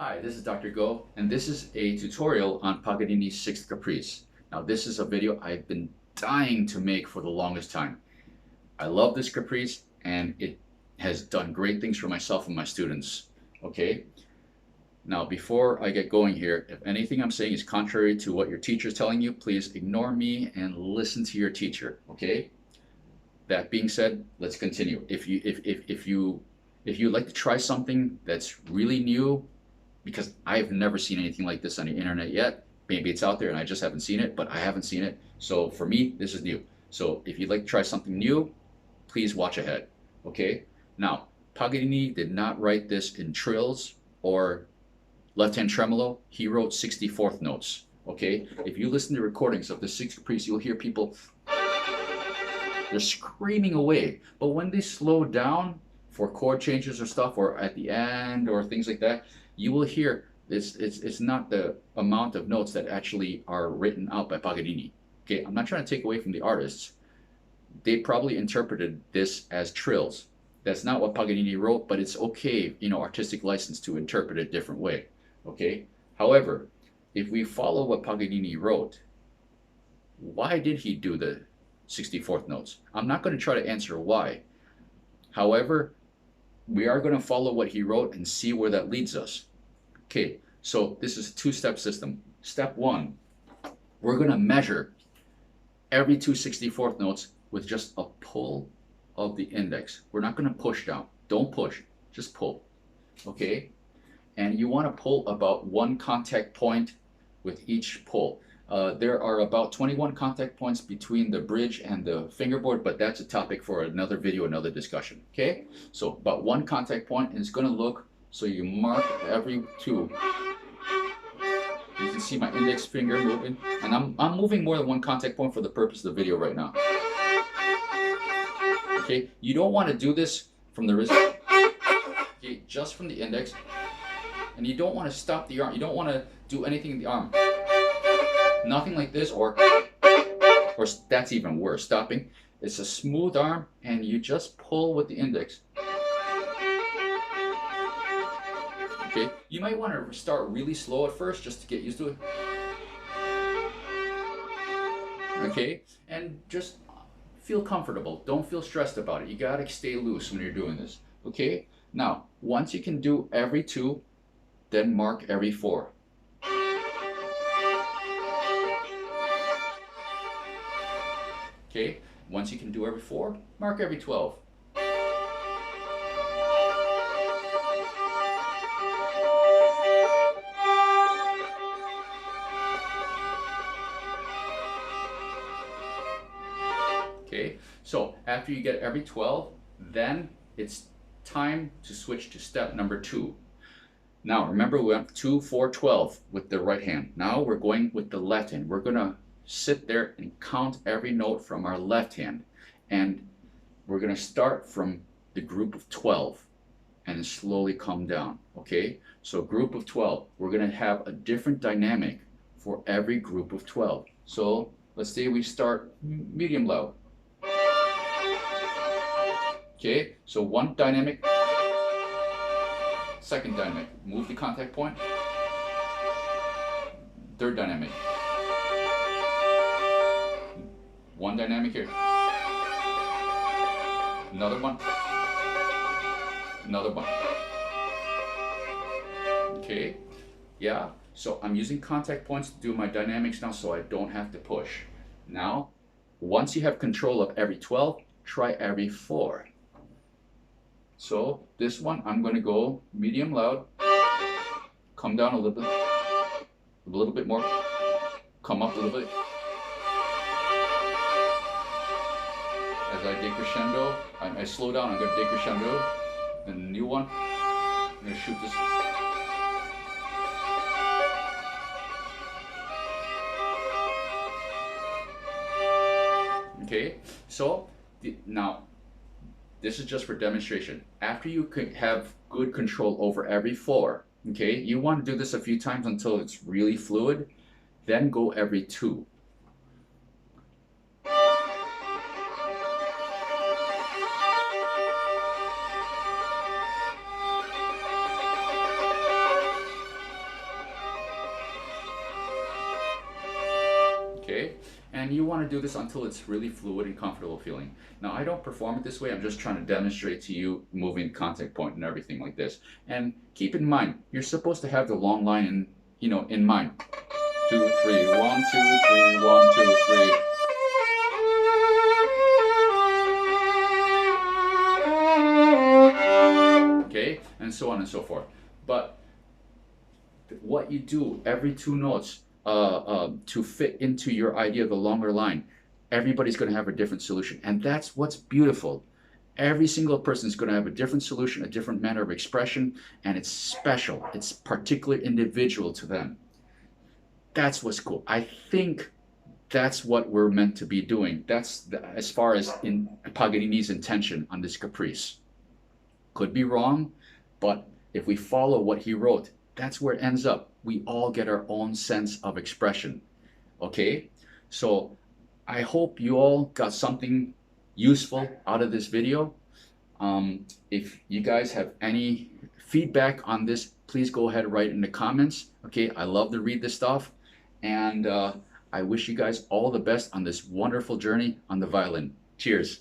Hi, this is Dr. Go, and this is a tutorial on Paganini's Sixth Caprice. Now, this is a video I've been dying to make for the longest time. I love this Caprice, and it has done great things for myself and my students. Okay? Now, before I get going here, if anything I'm saying is contrary to what your teacher is telling you, please ignore me and listen to your teacher. Okay? That being said, let's continue. If you'd like to try something that's really new, because I've never seen anything like this on the internet yet. Maybe it's out there and I just haven't seen it, but I haven't seen it. So for me, this is new. So if you'd like to try something new, please watch ahead. Okay? Now, Paganini did not write this in trills or left-hand tremolo. He wrote 64th notes. Okay? If you listen to recordings of the Sixth Caprice, you'll hear people, they're screaming away. But when they slow down for chord changes or stuff, or at the end or things like that, you will hear it's not the amount of notes that actually are written out by Paganini. Okay, I'm not trying to take away from the artists. They probably interpreted this as trills. That's not what Paganini wrote, but it's okay, artistic license to interpret it a different way. Okay? However, if we follow what Paganini wrote, why did he do the 64th notes? I'm not going to try to answer why. However, we are going to follow what he wrote and see where that leads us. Okay, so this is a two-step system. Step one, we're going to measure every two 64th notes with just a pull of the index. We're not going to push down. Don't push, just pull. Okay, and you want to pull about one contact point with each pull. There are about 21 contact points between the bridge and the fingerboard, but that's a topic for another video, another discussion. Okay, so about one contact point, and it's going to look, so you mark every two. You can see my index finger moving, and I'm moving more than one contact point for the purpose of the video right now. Okay, you don't want to do this from the wrist, okay, just from the index, and you don't want to stop the arm. You don't want to do anything in the arm. Nothing like this, or that's even worse, stopping. It's a smooth arm, and you just pull with the index. Okay, you might want to start really slow at first just to get used to it. Okay, and just feel comfortable. Don't feel stressed about it. You gotta stay loose when you're doing this. Okay, now once you can do every two, then mark every four. Okay, once you can do every four, mark every 12. Okay, so after you get every 12, then it's time to switch to step number 2. Now remember, we went 2, 4, 12 with the right hand. Now we're going with the left hand. We're gonna sit there and count every note from our left hand, and we're going to start from the group of 12 and slowly come down. Okay, so group of 12, we're going to have a different dynamic for every group of 12. So let's say we start medium loud. Okay, so one dynamic, second dynamic, move the contact point, third dynamic, one dynamic here, another one, another one. Okay, yeah, so I'm using contact points to do my dynamics now, so I don't have to push. Now, once you have control of every 12, try every 4. So this one, I'm going to go medium loud, come down a little bit more, come up a little bit. As I decrescendo, I slow down, I'm going to decrescendo. Then the new one, I'm going to shoot this. Okay, so now this is just for demonstration. After you could have good control over every 4, okay, you want to do this a few times until it's really fluid, then go every 2. And you want to do this until it's really fluid and comfortable feeling. Now, I don't perform it this way. I'm just trying to demonstrate to you moving contact point and everything like this. And keep in mind, you're supposed to have the long line in mind. 2, 3, 1, 2, 3, 1, 2, 3. Okay, and so on and so forth. But what you do every 2 notes to fit into your idea of the longer line, everybody's going to have a different solution, and that's what's beautiful. Every single person is going to have a different solution, a different manner of expression, and it's special. It's particularly individual to them. That's what's cool. I think that's what we're meant to be doing. That's as far as in Paganini's intention on this Caprice. Could be wrong, but if we follow what he wrote, that's where it ends up. We all get our own sense of expression. Okay? So I hope you all got something useful out of this video. If you guys have any feedback on this, please go ahead and write in the comments. Okay? I love to read this stuff. And I wish you guys all the best on this wonderful journey on the violin. Cheers.